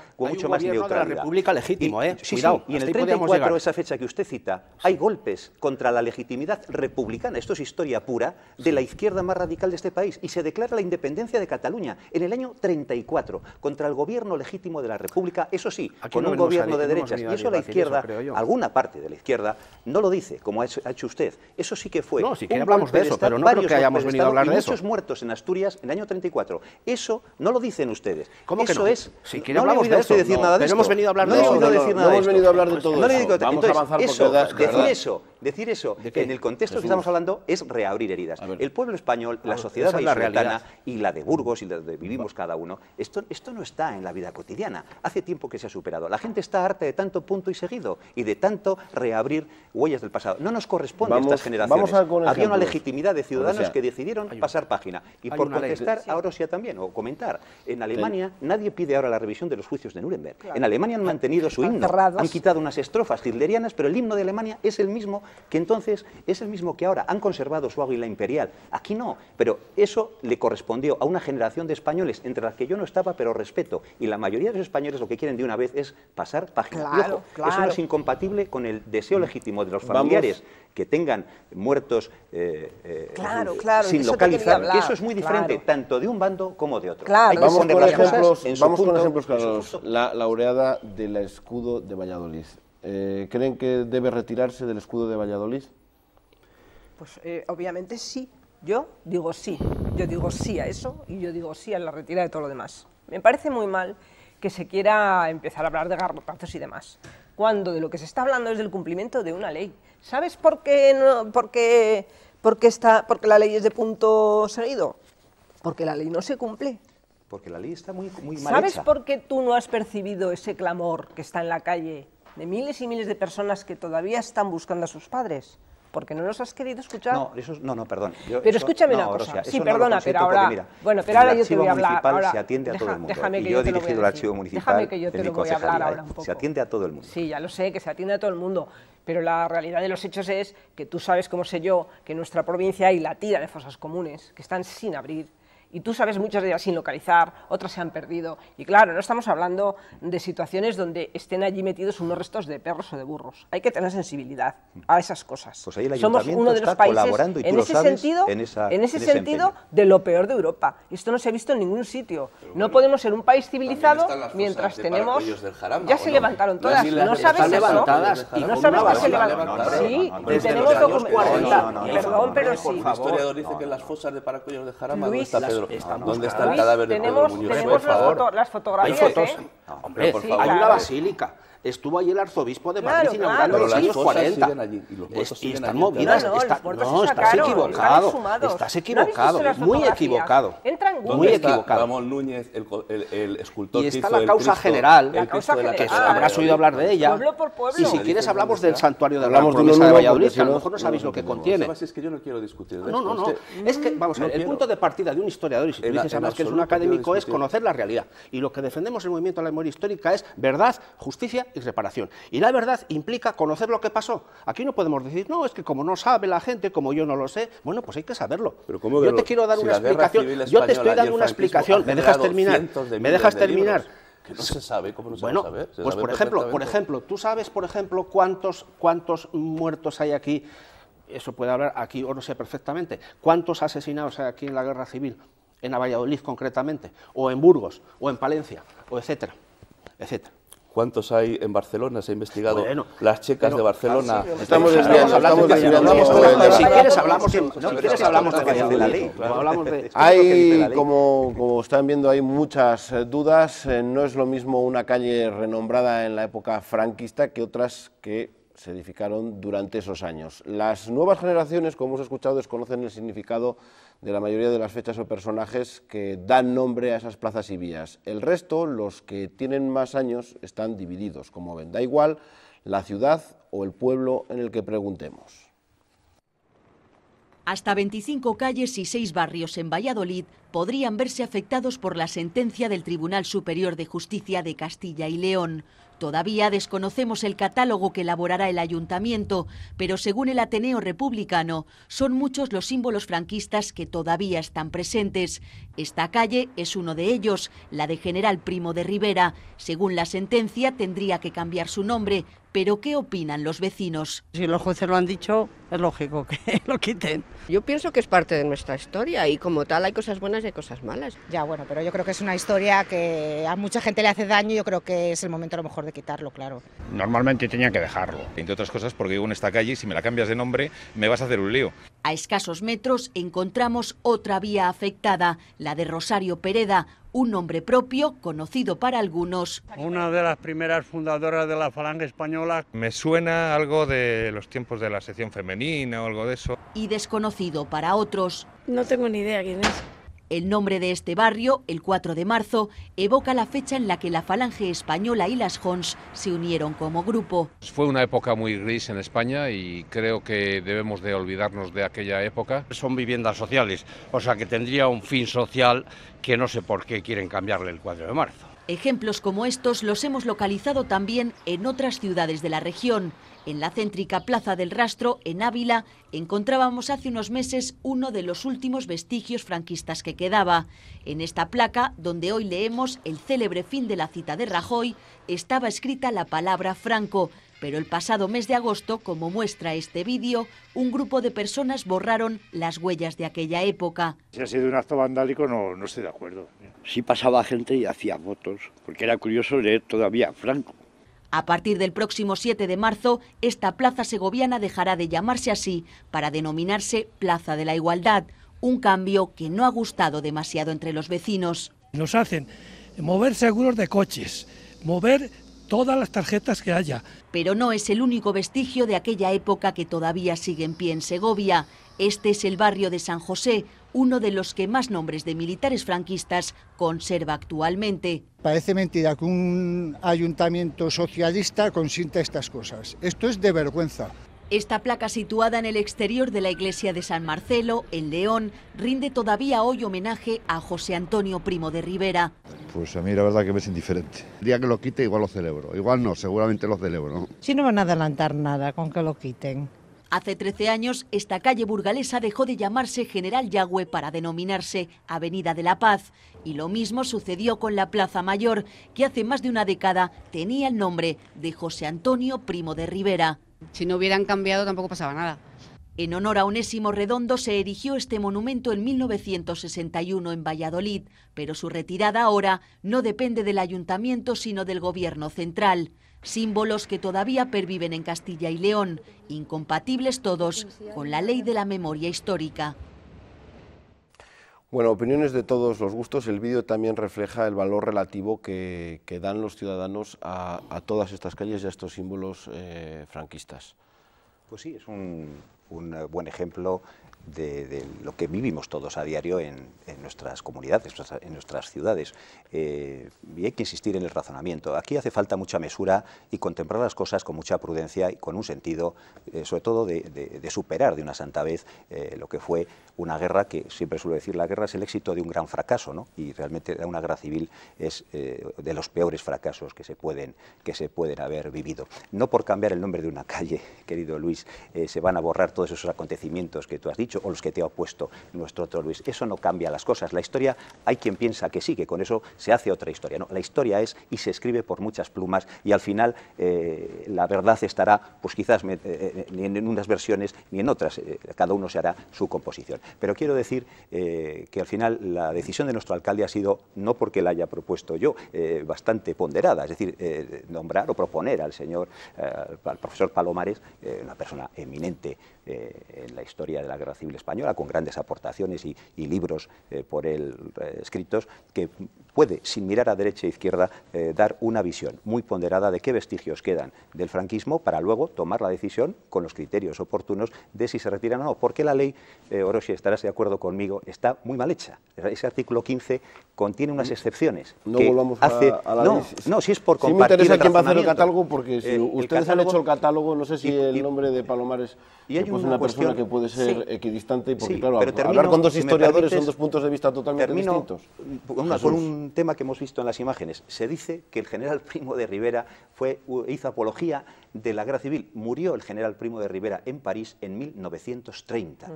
neutralidad. De la República legítimo, Sí, cuidado, sí, y en el 34, esa fecha que usted cita, hay golpes contra la legitimidad republicana, esto es historia pura, de la izquierda más radical de este país, y se declara la independencia de Cataluña en el año 34, contra el gobierno legítimo de la República, eso sí, con un gobierno de derechas, y eso la izquierda, alguna parte de la izquierda, no lo dice, como ha hecho usted, eso sí que fue. No, si quiere hablamos de eso, pero no creo que hayamos venido a hablar de eso. Muchos muertos en Asturias en el año 34. Eso no lo dicen ustedes. ¿Cómo que eso no? es. Si quiere hablamos de eso. Decir nada de pero hemos venido a hablar de eso. No hemos venido a hablar de todo eso. Vamos a avanzar decir eso en el contexto que estamos hablando es reabrir heridas. El pueblo español, la sociedad vallisoletana y la de Burgos y la de vivimos cada uno, esto no está en la vida cotidiana. Hace tiempo que se ha superado. La gente está harta de tanto punto y seguido y de tanto reabrir huellas del pasado. No nos corresponde a estas generaciones. Había una legitimidad de ciudadanos que decidieron pasar página. Y por contestar a Orosia también, o comentar, en Alemania nadie pide ahora la revisión de los juicios de Nuremberg. En Alemania han mantenido su himno, han quitado unas estrofas hitlerianas, pero el himno de Alemania es el mismo que entonces, es el mismo que ahora. Han conservado su águila imperial. Aquí no, pero eso le correspondió a una generación de españoles, entre las que yo no estaba, pero respeto. Y la mayoría de los españoles lo que quieren de una vez es pasar página. Claro, claro. Eso no es incompatible con el deseo legítimo de los familiares que tengan muertos sin localizar, que eso es muy diferente, tanto de un bando como de otro. Claro. Vamos con ejemplos claros. La laureada del escudo de Valladolid. ¿Creen que debe retirarse del escudo de Valladolid? Pues obviamente sí. Yo digo sí. Yo digo sí a eso y yo digo sí a la retirada de todo lo demás. Me parece muy mal que se quiera empezar a hablar de garrotazos y demás, cuando de lo que se está hablando es del cumplimiento de una ley. ¿Sabes por qué la ley es de punto seguido? Porque la ley no se cumple. Porque la ley está muy mal ¿Sabes hecha. por qué tú no has percibido ese clamor que está en la calle de miles y miles de personas que todavía están buscando a sus padres? Porque no los has querido escuchar. No, perdón. Pero escúchame una cosa. Sí, perdona, pero ahora... Bueno, pero ahora yo te voy a hablar. Ahora, se atiende a todo el mundo. Déjame que yo he dirigido el archivo municipal. Déjame que yo te lo voy a hablar ahora un poco. Se atiende a todo el mundo. Sí, ya lo sé, que se atiende a todo el mundo. Pero la realidad de los hechos es que tú sabes, como sé yo, que en nuestra provincia hay la tira de fosas comunes que están sin abrir. Y tú sabes muchas de ellas sin localizar, otras se han perdido. Y claro, no estamos hablando de situaciones donde estén allí metidos unos restos de perros o de burros. Hay que tener sensibilidad a esas cosas. Pues ahí el Somos uno de los países, en ese sentido, de lo peor de Europa. Esto no se ha visto en ningún sitio. No podemos ser un país civilizado mientras tenemos... Ya se levantaron todas. ¿No sabes eso? ¿No sabes que se levantaron? Sí, y tenemos documentos. Perdón, pero sí. El historiador dice que en las fosas de Paracuellos de Jarama no está Pedro. ¿Dónde está el cadáver de Pedro Muñoz? Tenemos las fotografías, hay fotos. Hombre, hay una basílica. estuvo allí el arzobispo de Claro, Madrid inaugurando claro. los años 40. Y están movidas. Estás equivocado. Estás equivocado. Muy equivocado. Muy equivocado. Ramón Núñez, el escultor y que está hizo la causa el Cristo, general, el Cristo de la que Catedral de habrás oído hablar de ella. Pueblo por pueblo. Y si quieres hablamos del santuario de la Hablamos de promesa uno de nuevo, Valladolid, porque que a lo si no, mejor no sabéis lo que contiene. Es que yo no quiero discutir de No, esto. es que, vamos a ver, el punto de partida de un historiador, y si tú dices además que es un académico, es conocer la realidad. Y lo que defendemos en el movimiento de la memoria histórica es verdad, justicia y reparación. Y la verdad implica conocer lo que pasó. Aquí no podemos decir, no, es que como no sabe la gente, como yo no lo sé, bueno, pues hay que saberlo. Yo te quiero dar una explicación, yo te estoy dando una explicación, ¿me dejas terminar? ¿Me dejas terminar? Que no se sabe, ¿cómo no se bueno, va a saber? Pues por ejemplo, tú sabes, por ejemplo, cuántos muertos hay aquí, eso puede hablar aquí, o no sé perfectamente, cuántos asesinados hay aquí en la guerra civil, en Valladolid concretamente, o en Burgos, o en Palencia, o etcétera, etcétera. ¿Cuántos hay en Barcelona? Se ha investigado las checas de Barcelona. Estamos desviando. Si quieres hablamos de Valladolid. Hay, como están viendo, hay muchas dudas. No es lo mismo una calle renombrada en la época franquista que otras que se edificaron durante esos años. Las nuevas generaciones, como hemos escuchado, desconocen el significado de la mayoría de las fechas o personajes que dan nombre a esas plazas y vías. El resto, los que tienen más años, están divididos, como ven. Da igual la ciudad o el pueblo en el que preguntemos. Hasta 25 calles y 6 barrios en Valladolid podrían verse afectados por la sentencia del Tribunal Superior de Justicia de Castilla y León. Todavía desconocemos el catálogo que elaborará el ayuntamiento, pero según el Ateneo Republicano, son muchos los símbolos franquistas que todavía están presentes. Esta calle es uno de ellos, la de General Primo de Rivera. Según la sentencia, tendría que cambiar su nombre. ¿Pero qué opinan los vecinos? Si los jueces lo han dicho, es lógico que lo quiten. Yo pienso que es parte de nuestra historia y como tal hay cosas buenas y hay cosas malas. Ya, bueno, pero yo creo que es una historia que a mucha gente le hace daño y yo creo que es el momento a lo mejor de quitarlo, claro. Normalmente tenían que dejarlo. Entre otras cosas porque vivo en esta calle y si me la cambias de nombre me vas a hacer un lío. A escasos metros encontramos otra vía afectada, la de Rosario Pereda, un nombre propio, conocido para algunos. Una de las primeras fundadoras de la Falange Española. Me suena algo de los tiempos de la sección femenina o algo de eso. Y desconocido para otros. No tengo ni idea quién es. El nombre de este barrio, el 4 de marzo, evoca la fecha en la que la Falange Española y las Jons se unieron como grupo. Fue una época muy gris en España y creo que debemos de olvidarnos de aquella época. Son viviendas sociales, o sea que tendría un fin social que no sé por qué quieren cambiarle el 4 de marzo. Ejemplos como estos los hemos localizado también en otras ciudades de la región. En la céntrica Plaza del Rastro, en Ávila, encontrábamos hace unos meses uno de los últimos vestigios franquistas que quedaba. En esta placa, donde hoy leemos el célebre fin de la cita de Rajoy, estaba escrita la palabra Franco, pero el pasado mes de agosto, como muestra este vídeo, un grupo de personas borraron las huellas de aquella época. Si ha sido un acto vandálico, no estoy de acuerdo. Sí pasaba gente y hacía votos, porque era curioso leer todavía Franco. A partir del próximo 7 de marzo, esta plaza segoviana dejará de llamarse así para denominarse Plaza de la Igualdad, un cambio que no ha gustado demasiado entre los vecinos. Nos hacen mover seguros de coches, mover todas las tarjetas que haya. Pero no es el único vestigio de aquella época que todavía sigue en pie en Segovia. Este es el barrio de San José, uno de los que más nombres de militares franquistas conserva actualmente. Parece mentira que un ayuntamiento socialista consienta estas cosas. Esto es de vergüenza. Esta placa situada en el exterior de la iglesia de San Marcelo, en León, rinde todavía hoy homenaje a José Antonio Primo de Rivera. Pues a mí la verdad que me es indiferente. El día que lo quite igual lo celebro, igual no, seguramente lo celebro, ¿no? Si no van a adelantar nada con que lo quiten. Hace 13 años, esta calle burgalesa dejó de llamarse General Yagüe para denominarse Avenida de la Paz. Y lo mismo sucedió con la Plaza Mayor, que hace más de una década tenía el nombre de José Antonio Primo de Rivera. Si no hubieran cambiado tampoco pasaba nada. En honor a Onésimo Redondo se erigió este monumento en 1961 en Valladolid, pero su retirada ahora no depende del ayuntamiento sino del gobierno central. Símbolos que todavía perviven en Castilla y León, incompatibles todos con la ley de la memoria histórica. Bueno, opiniones de todos los gustos. El vídeo también refleja el valor relativo que dan los ciudadanos a todas estas calles y a estos símbolos franquistas. Pues sí, es un buen ejemplo de lo que vivimos todos a diario en nuestras comunidades, en nuestras ciudades. Y hay que insistir en el razonamiento. Aquí hace falta mucha mesura y contemplar las cosas con mucha prudencia y con un sentido, sobre todo, de superar de una santa vez lo que fue una guerra que, siempre suelo decir, la guerra es el éxito de un gran fracaso, ¿no? Y realmente una guerra civil es de los peores fracasos que se pueden haber vivido. No por cambiar el nombre de una calle, querido Luis, se van a borrar todos esos acontecimientos que tú has dicho, o los que te ha opuesto nuestro otro Luis. Eso no cambia las cosas. La historia, hay quien piensa que sí, que con eso se hace otra historia. No, la historia es y se escribe por muchas plumas y al final la verdad estará, pues quizás ni en unas versiones ni en otras. Cada uno se hará su composición. Pero quiero decir que al final la decisión de nuestro alcalde ha sido, no porque la haya propuesto yo, bastante ponderada. Es decir, nombrar o proponer al profesor Palomares, una persona eminente en la historia de la Guerra Civil Española, con grandes aportaciones y libros por él escritos, que puede, sin mirar a derecha e izquierda, dar una visión muy ponderada de qué vestigios quedan del franquismo para luego tomar la decisión con los criterios oportunos de si se retiran o no, porque la ley, Orosi, estarás de acuerdo conmigo, está muy mal hecha. Ese artículo 15 contiene unas excepciones. No volvamos a la ley. No, si es por compartir. Sí me interesa quién va a hacer el catálogo, porque si ustedes han hecho el catálogo, no sé si el nombre de Palomares es una persona que puede ser equidistante, porque claro, hablar con dos historiadores son dos puntos de vista totalmente distintos. Por un tema que hemos visto en las imágenes. Se dice que el general Primo de Rivera hizo apología de la guerra civil. Murió el general Primo de Rivera en París en 1930.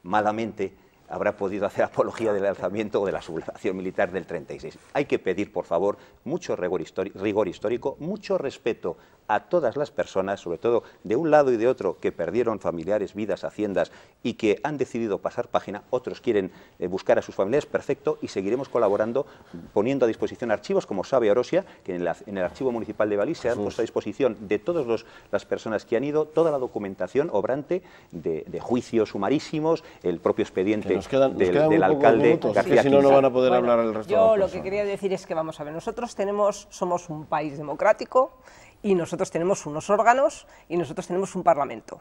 Malamente habrá podido hacer apología del alzamiento o de la sublevación militar del 36. Hay que pedir, por favor, mucho rigor histórico, mucho respeto a todas las personas, sobre todo de un lado y de otro, que perdieron familiares, vidas, haciendas y que han decidido pasar página. Otros quieren buscar a sus familiares, perfecto, y seguiremos colaborando, poniendo a disposición archivos, como sabe Orosia, que en el Archivo Municipal de Valís se han puesto a disposición de todas las personas que han ido, toda la documentación obrante de juicios sumarísimos, el propio expediente del alcalde García si no, no van a poder hablar el resto. Yo lo que quería decir es que, vamos a ver, nosotros somos un país democrático y nosotros tenemos unos órganos y nosotros tenemos un parlamento.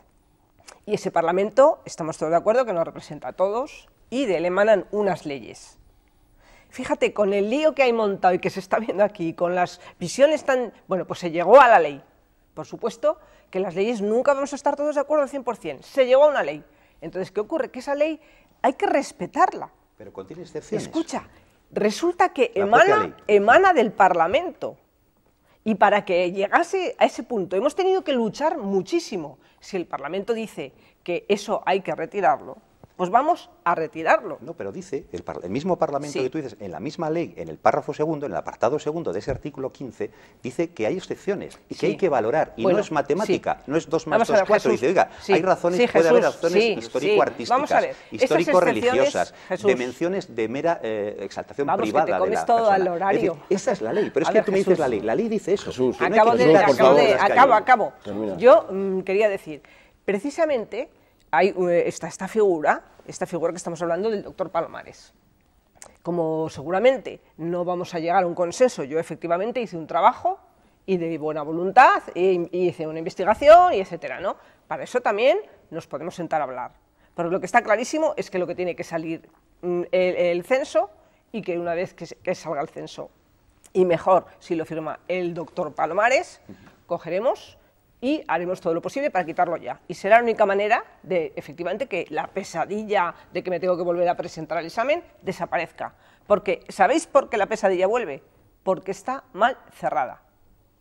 Y ese parlamento, estamos todos de acuerdo, que nos representa a todos y de él emanan unas leyes. Fíjate, con el lío que hay montado y que se está viendo aquí, con las visiones tan... Bueno, pues se llegó a la ley. Por supuesto que las leyes nunca vamos a estar todos de acuerdo al 100%. Se llegó a una ley. Entonces, ¿qué ocurre? Que esa ley hay que respetarla. Pero contiene excepciones. Escucha, resulta que emana del Parlamento. Y para que llegase a ese punto hemos tenido que luchar muchísimo. Si el Parlamento dice que eso hay que retirarlo, pues vamos a retirarlo. No, pero dice el mismo Parlamento que tú dices, en la misma ley, en el párrafo segundo, en el apartado segundo de ese artículo 15, dice que hay excepciones y que hay que valorar. Y no es matemática, no es 2 más 2, 4. Dice, oiga, hay razones, puede haber razones histórico-artísticas, histórico-religiosas, de menciones de mera exaltación privada que te comes de la todo persona. al horario. Es decir, esa es la ley, pero es que tú me dices la ley dice eso. Jesús, acabo. Yo quería decir, precisamente, está esta figura que estamos hablando del doctor Palomares. Como seguramente no vamos a llegar a un consenso, yo efectivamente hice un trabajo y de buena voluntad, y hice una investigación, y etcétera, ¿no? Para eso también nos podemos sentar a hablar. Pero lo que está clarísimo es que lo que tiene que salir el censo, y que una vez que salga el censo, y mejor si lo firma el doctor Palomares, cogeremos y haremos todo lo posible para quitarlo ya. Y será la única manera de, efectivamente, que la pesadilla de que me tengo que volver a presentar al examen desaparezca. Porque, ¿sabéis por qué la pesadilla vuelve? Porque está mal cerrada.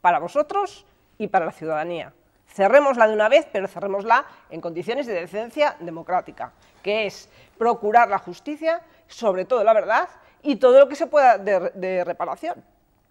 Para vosotros y para la ciudadanía. Cerrémosla de una vez, pero cerrémosla en condiciones de decencia democrática, que es procurar la justicia, sobre todo la verdad, y todo lo que se pueda de reparación.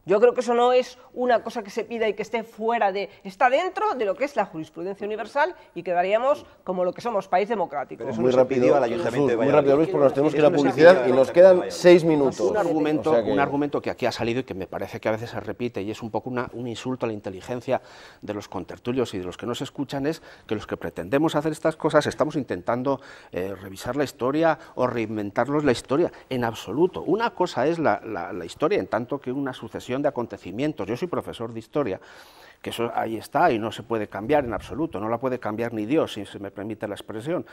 Yo creo que eso no es una cosa que se pida y que esté fuera de, está dentro de lo que es la jurisprudencia universal y quedaríamos como lo que somos, país democrático. Pero muy rápido, al Ayuntamiento de Valladolid. Muy rápido, Luis, porque nos tenemos que ir a publicidad y nos quedan 6 minutos. Un argumento que aquí ha salido y que me parece que a veces se repite y es un poco un insulto a la inteligencia de los contertulios y de los que nos escuchan, es que los que pretendemos hacer estas cosas estamos intentando revisar la historia o reinventarnos la historia. En absoluto. Una cosa es la historia, en tanto que una sucesión de acontecimientos. Yo soy profesor de historia, que eso ahí está y no se puede cambiar en absoluto, no la puede cambiar ni Dios, si se me permite la expresión.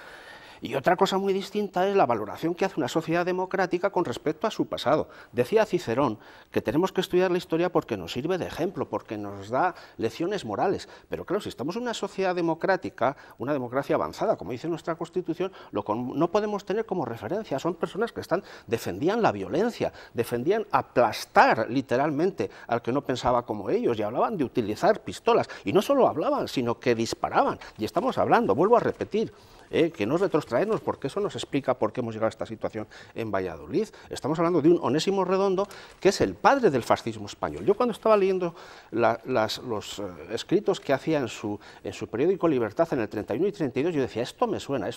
Y otra cosa muy distinta es la valoración que hace una sociedad democrática con respecto a su pasado. Decía Cicerón que tenemos que estudiar la historia porque nos sirve de ejemplo, porque nos da lecciones morales. Pero claro, si estamos en una sociedad democrática, una democracia avanzada, como dice nuestra Constitución, no podemos tener como referencia, son personas que defendían la violencia, defendían aplastar literalmente al que no pensaba como ellos y hablaban de utilizar pistolas. Y no solo hablaban, sino que disparaban. Y estamos hablando, vuelvo a repetir, que no es retrotraernos, porque eso nos explica por qué hemos llegado a esta situación en Valladolid. Estamos hablando de un Onésimo Redondo, que es el padre del fascismo español. Yo cuando estaba leyendo los escritos que hacía en su periódico Libertad en el 31 y 32, yo decía, esto me suena.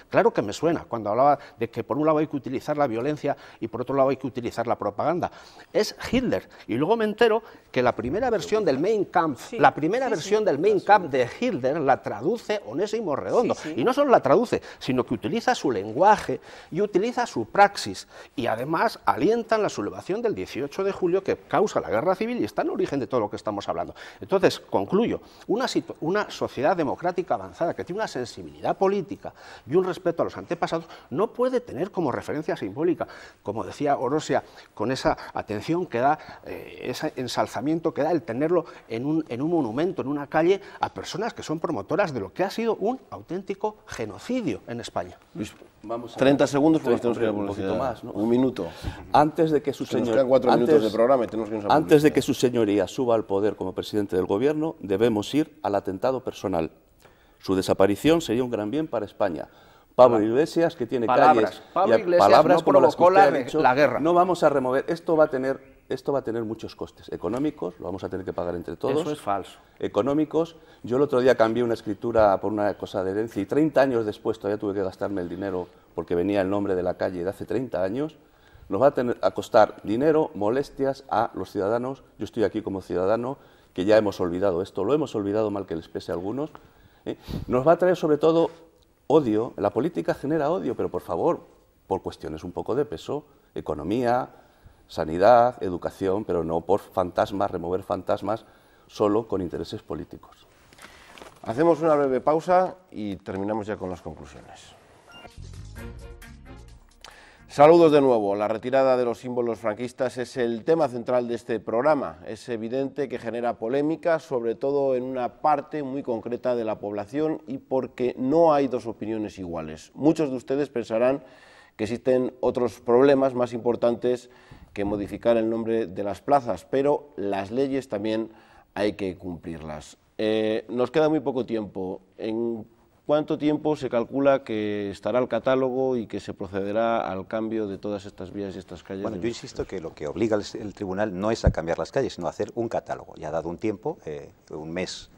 Claro que me suena, cuando hablaba de que por un lado hay que utilizar la violencia y por otro lado hay que utilizar la propaganda. Es Hitler. Y luego me entero que la primera versión del Mein Kampf, del Mein Kampf de Hitler la traduce Onésimo Redondo. Y no solo la traduce, sino que utiliza su lenguaje y utiliza su praxis, y además alientan la sublevación del 18 de julio que causa la guerra civil y está en el origen de todo lo que estamos hablando. Entonces, concluyo, una sociedad democrática avanzada que tiene una sensibilidad política y un respeto a los antepasados no puede tener como referencia simbólica, como decía Orosia, con esa atención que da, ese ensalzamiento que da el tenerlo en un monumento, en una calle, a personas que son promotoras de lo que ha sido un auténtico genocidio en España. Luis, vamos 30 segundos porque tenemos que ir a publicidad. Más, ¿no? Un minuto. Antes de que su señoría, 4 minutos de programa y tenemos que irnos a antes de que su señoría suba al poder como presidente del gobierno, debemos ir al atentado personal. Su desaparición sería un gran bien para España. Pablo Iglesias, que tiene calles y palabras no como las que usted ha dicho, la guerra. No vamos a remover. Esto va a tener muchos costes económicos, lo vamos a tener que pagar entre todos. Eso es falso. Económicos. Yo el otro día cambié una escritura por una cosa de herencia y 30 años después todavía tuve que gastarme el dinero porque venía el nombre de la calle de hace 30 años. Nos va a costar dinero, molestias a los ciudadanos. Yo estoy aquí como ciudadano, que ya hemos olvidado esto, lo hemos olvidado, mal que les pese a algunos. Nos va a traer sobre todo odio. La política genera odio, pero por favor, por cuestiones un poco de peso, economía, sanidad, educación, pero no por fantasmas, remover fantasmas solo con intereses políticos. Hacemos una breve pausa y terminamos ya con las conclusiones. Saludos de nuevo. La retirada de los símbolos franquistas es el tema central de este programa. Es evidente que genera polémica, sobre todo en una parte muy concreta de la población y porque no hay dos opiniones iguales. Muchos de ustedes pensarán que existen otros problemas más importantes que modificar el nombre de las plazas, pero las leyes también hay que cumplirlas. Nos queda muy poco tiempo. ¿En cuánto tiempo se calcula que estará el catálogo y que se procederá al cambio de todas estas vías y estas calles? Bueno, yo insisto que lo que obliga el tribunal no es a cambiar las calles, sino a hacer un catálogo. Ya ha dado un tiempo, un mes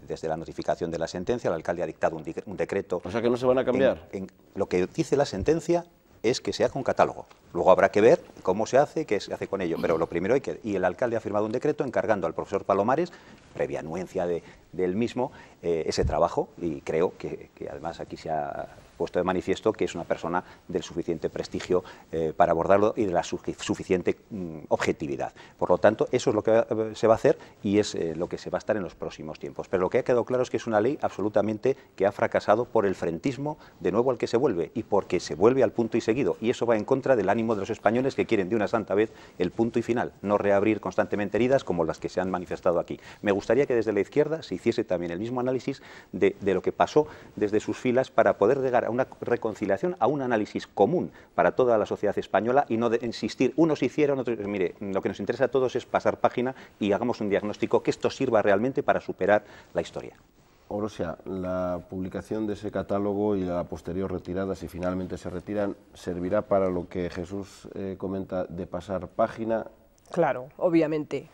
desde la notificación de la sentencia, el alcalde ha dictado un decreto. O sea que no se van a cambiar. Lo que dice la sentencia es que se haga un catálogo. Luego habrá que ver cómo se hace, qué se hace con ello, pero lo primero y el alcalde ha firmado un decreto encargando al profesor Palomares, previa anuencia del mismo, ese trabajo, y creo que además aquí se ha puesto de manifiesto que es una persona del suficiente prestigio para abordarlo y de la suficiente objetividad. Por lo tanto, eso es lo que se va a hacer y es lo que se va a estar en los próximos tiempos. Pero lo que ha quedado claro es que es una ley absolutamente que ha fracasado por el frentismo de nuevo al que se vuelve y porque se vuelve al punto y seguido, y eso va en contra del ánimo de los españoles que quieren de una santa vez el punto y final, no reabrir constantemente heridas como las que se han manifestado aquí. Me gustaría que desde la izquierda se hiciese también el mismo análisis de lo que pasó desde sus filas para poder llegar a una reconciliación, a un análisis común para toda la sociedad española y no de insistir, unos hicieron, otros... Mire, lo que nos interesa a todos es pasar página y hagamos un diagnóstico que esto sirva realmente para superar la historia. Orosia, la publicación de ese catálogo y la posterior retirada, si finalmente se retiran, servirá para lo que Jesús comenta de pasar página Claro, obviamente.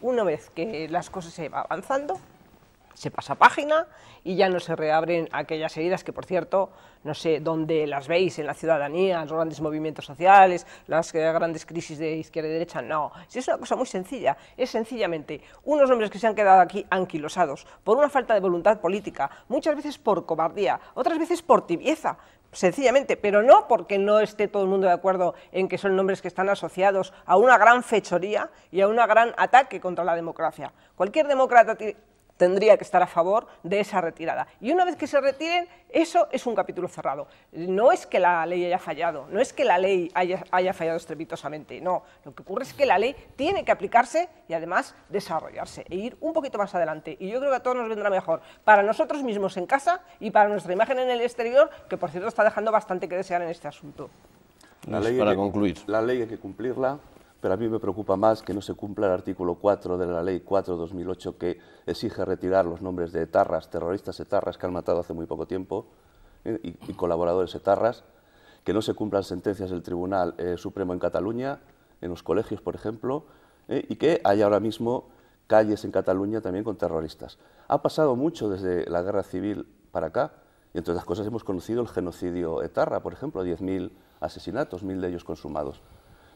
Una vez que las cosas se va avanzando, se pasa página y ya no se reabren aquellas heridas que, por cierto, no sé dónde las veis en la ciudadanía, los grandes movimientos sociales, las grandes crisis de izquierda y derecha. No, si es una cosa muy sencilla, es sencillamente unos hombres que se han quedado aquí anquilosados por una falta de voluntad política, muchas veces por cobardía, otras veces por tibieza, sencillamente, pero no porque no esté todo el mundo de acuerdo en que son nombres que están asociados a una gran fechoría y a un gran ataque contra la democracia. Cualquier demócrata tendría que estar a favor de esa retirada. Y una vez que se retiren, eso es un capítulo cerrado. No es que la ley haya fallado, no es que la ley haya fallado estrepitosamente, no. Lo que ocurre es que la ley tiene que aplicarse y además desarrollarse e ir un poquito más adelante. Y yo creo que a todos nos vendrá mejor, para nosotros mismos en casa y para nuestra imagen en el exterior, que por cierto está dejando bastante que desear en este asunto. Para concluir. La ley hay que cumplirla. Pero a mí me preocupa más que no se cumpla el artículo 4 de la Ley 4/2008 que exige retirar los nombres de etarras, terroristas etarras que han matado hace muy poco tiempo y colaboradores etarras, que no se cumplan sentencias del Tribunal Supremo en Cataluña, en los colegios, por ejemplo, y que haya ahora mismo calles en Cataluña también con terroristas. Ha pasado mucho desde la Guerra Civil para acá y entre otras cosas hemos conocido el genocidio etarra, por ejemplo, 10.000 asesinatos, 1.000 de ellos consumados.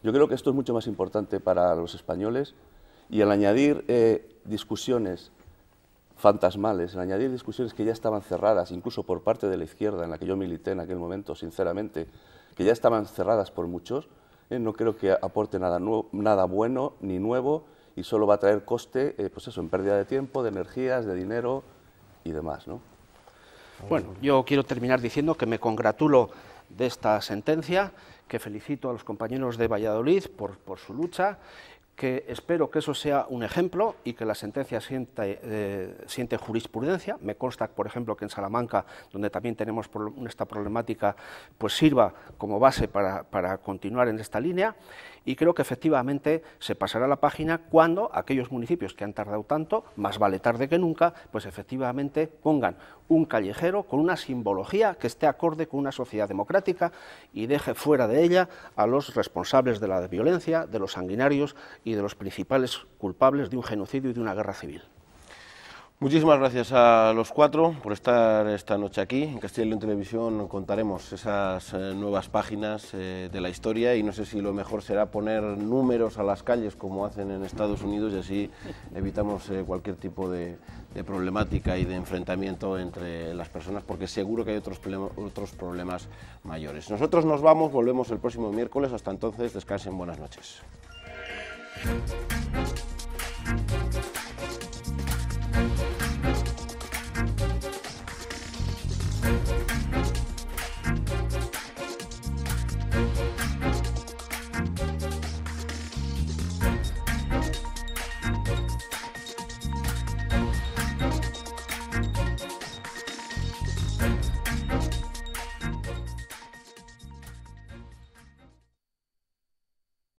Yo creo que esto es mucho más importante para los españoles y al añadir discusiones fantasmales, al añadir discusiones que ya estaban cerradas, incluso por parte de la izquierda, en la que yo milité en aquel momento, sinceramente, que ya estaban cerradas por muchos, no creo que aporte nada bueno ni nuevo y solo va a traer coste, pues eso, en pérdida de tiempo, de energías, de dinero y demás, ¿no? Bueno, yo quiero terminar diciendo que me congratulo de esta sentencia, que felicito a los compañeros de Valladolid por su lucha, que espero que eso sea un ejemplo y que la sentencia siente jurisprudencia. Me consta, por ejemplo, que en Salamanca, donde también tenemos esta problemática, pues sirva como base para continuar en esta línea, y creo que efectivamente se pasará la página cuando aquellos municipios que han tardado tanto, más vale tarde que nunca, pues efectivamente pongan un callejero con una simbología que esté acorde con una sociedad democrática y deje fuera de ella a los responsables de la violencia, de los sanguinarios y de los principales culpables de un genocidio y de una guerra civil. Muchísimas gracias a los cuatro por estar esta noche aquí. En Castilla y León Televisión contaremos esas nuevas páginas de la historia y no sé si lo mejor será poner números a las calles como hacen en Estados Unidos y así evitamos cualquier tipo de problemática y de enfrentamiento entre las personas, porque seguro que hay otros problemas mayores. Nosotros nos vamos, volvemos el próximo miércoles. Hasta entonces, descansen, buenas noches.